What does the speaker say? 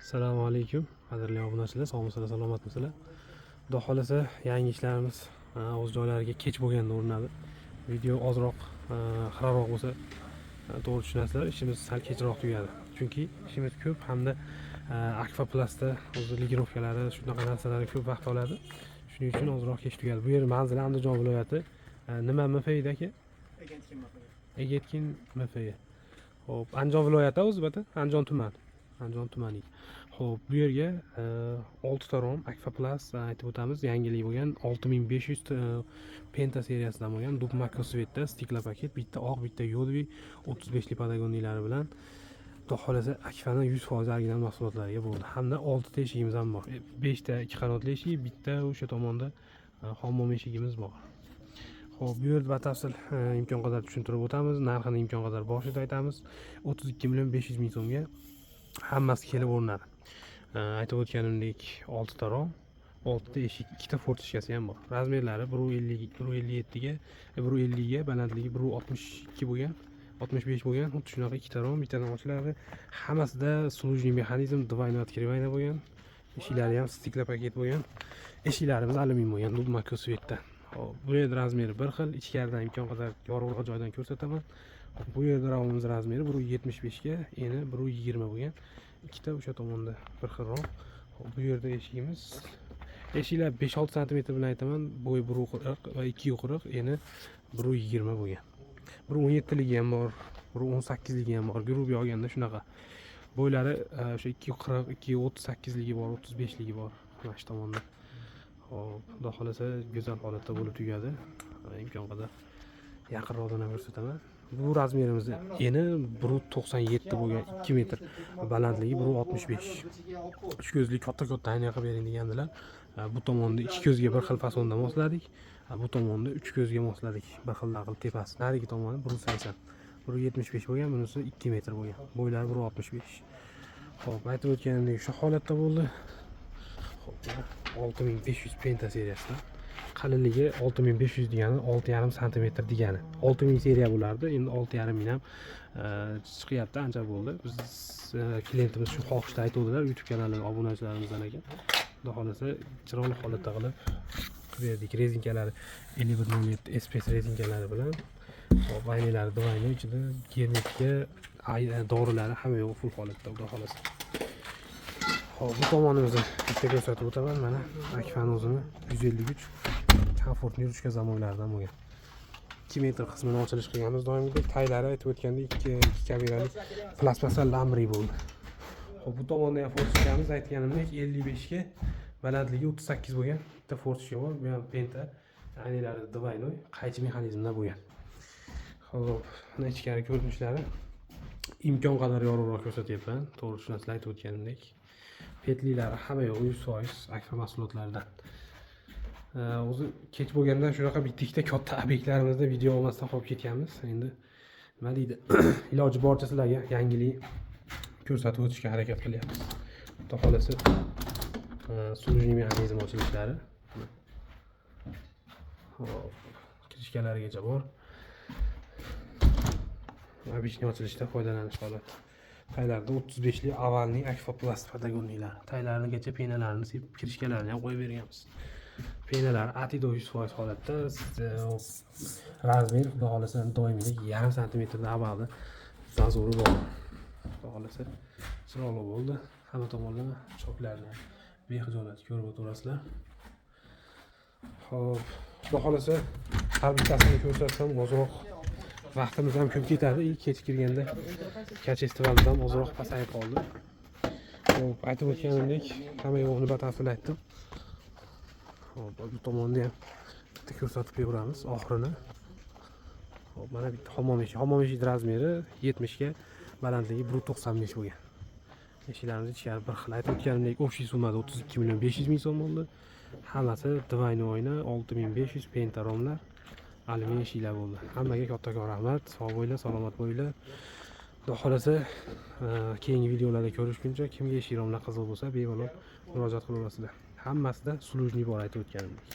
Assalomu alaykum, qadrli obunachilar, sog'misizlar, salomatmisizlar? Xudo xolasa yangi ishlarimiz o'z joylariga kech bo'lganda o'rinadi. Video ozroq xiraroq bo'lsa to'g'ri tushunasizlar, ishimiz sal kechroq tugadi. Chunki ishimiz ko'p hamda akvaplastda o'z ligirovkalari, shunaqa narsalar ko'p vaqt oladi. Shuning uchun ozroq kech tugadi. Bu yer manzili Andijon viloyati. Nima MFida aka? Egetkin MFga. Xo'p, Andijon viloyati o'zbata, Andijon tumani. Andijon tumani. Xo'p, bu yerga 6 ta rom Aquaplast aytib o'tamiz. Yangilik bo'lgan 6500 Penta seriyasidan bo'lgan dub makosvetda stikla paket, bitta oq, bitta yo'lvi 35 li patagonilari bilan xudo xolasa Aquaning 100% original mahsulotlariga bo'ldi. Hamda 6 ta eshigimiz ham bor. 5 ta ikki qanotli eshik, bitta o'sha tomonda hammom eshigimiz bor. Xo'p, bu yerda batafsil imkon qadar tushuntirib o'tamiz. Narxini imkon qadar boshida aytamiz. 32 500 ming so'mga hammasi kelib o'rnadi. Aytib o'tganimdek 6 ta rom, 6 ta eshik, 2 ta fortishkasi ham bor. Razmerlari 1.50 ga, 1.50 ga, balandligi 1.62 bo'lgan, 65 bo'lgan. Xuddi shunaqa 2 ta rom, bittadan ochlari. Hammasida slujniy mexanizm, двойной открывание bo'lgan. Eshiklari ham stikla paket bo'lgan. Eshiklarimiz alyumin bo'lgan, dub makosvetda. Hop, bu yerda razmeri bir xil, ichkaridan imkon qadar yorug'roq joydan ko'rsataman. Bu yerda romimiz razmeri 1.75 ga, eni 1.20 bo'lgan. Ikkita o'sha tomonda bir xil rom. Bu yerda eshigimiz. Eshiklar 5-6 sm bilan aytaman, bo'yi 1.40 va 2.40, eni 1.20 bo'lgan. 1.17 ligi ham bor, 1.18 ligi ham bor. Guruh olganda shunaqa. Bo'ylari o'sha 2.40, 2.38 ligi bor, 35 ligi bor mana shu tomonda. Hop, xudo xolasa go'zal holatda bo'lib tugadi. Imkon qadar yaqinroqdan ham ko'rsataman. Bu razmerimiz eni 1.97 bo'lgan, 2 metr, balandligi 1.65. 3 ko'zli katta ayna qilib bering degandilar. Bu tomonda 2 ko'zga bir xil fasonda mosladik. Bu tomonda 3 ko'zga mosladik. Bir xil qilib tepasi. Narigi tomoni 1.80. 1.75 bo'lgan, bunisi 2 metr bo'lgan. Bo'ylari 1.65. Xo'p, aytib o'tganimdek shu holatda bo'ldi. 6500 Penta seriyasidan. Qalinligi 6500 degani 6,5 sm degani. 6000 seriya bo'lardi. Endi 6,5 ming ham chiqyapti, ancha bo'ldi. Biz klientimiz shu xohishda aytuvdilar YouTube kanali obunachilarimizdan ekan. Xudo xolasa chiroyli holatda qilib berdik. Rezinkalari 5107 SPS rezinkalari bilan. Hop, aynalari двойной ichida germetika, dorilari hamma yo'q full holatda, xudo xolasa. Hop, bu tomonimizni bitta ko'rsatib o'taman. Mana Aquaning o'zini 153 komfortli yurishga zamonlaridan bo'lgan. 2 metr qismini ochilish qilganmiz doimgidek. Taylari aytib o'tgandek 2 kamerali plastmassa lamri bo'ldi. Hop, bu tomonda ham fortishkamiz aytganimdek 55 ga, balandligi 38 bo'lgan. Bitta fortishka bor, bu ham Penta. Aynalari двойной, qaychi mexanizmda bo'lgan. Hop, mana ichkari ko'rinishlari imkon qadar yorug'roq ko'rsatyapman. To'g'ri tushunasizlar, aytib o'tganimdek. Petlilari hamma yo'q 100% Aqua mahsulotlaridan. O'zi kech bo'lgandan shunaqa bitta katta obyektlarimizda video olmasdan qolib ketganmiz. Endi nima deydi? Iloji boricha sizlarga yangilik ko'rsatib o'tishga harakat qilyapmiz. Xudo xolasa slujniy mexanizm ochilishlari. Hop, kirishkalarigacha bor. Obishni ochilishda foydalanish holati. Taylarda 35 li avalning Aquaplast patagonilari. Taylargacha penalarini sepib, kirishkalarini ham qo'yib berganmiz. Penalar atido 100% holatda. Razmer xudo xolasa doimiylik 1,5 sm avalda zazori bor. Xudo xolasa chiroyli bo'ldi. Hamma tomonlama choklarni bexijolat ko'rib o'tirasizlar. Xo'p, xudo xolasa har bittasini ko'rsatsam ozroq vaqtimiz ham ko'p ketadi. Kech kirganda Kach festivalidan ozroq pasayib qoldi. Xo'p, aytib o'tganimdek hamma yo'qni batafsil aytdim. Hop, bu tomonni ham bitta ko'rsatib beramiz oxirini. Hop, mana bitta hammom eshik razmeri 70 ga, balandligi 1.95 bo'lgan. Eshiklarimiz ichkari bir xil. Aytib o'tganimdek общий summada 32 500 ming so'm bo'ldi. Hammasi двойной oyna, 6500 Penta romlar, alyumin eshiklar bo'ldi. Hammaga kattakon rahmat. Sog' bo'linglar, salomat bo'linglar. Xudo xolasa keyingi videolarda ko'rishguncha kimga eshik romlar qiziq bo'lsa bemalol murojaat qilaverasizlar. Hammasida slujniy bor aytib o'tganimdek.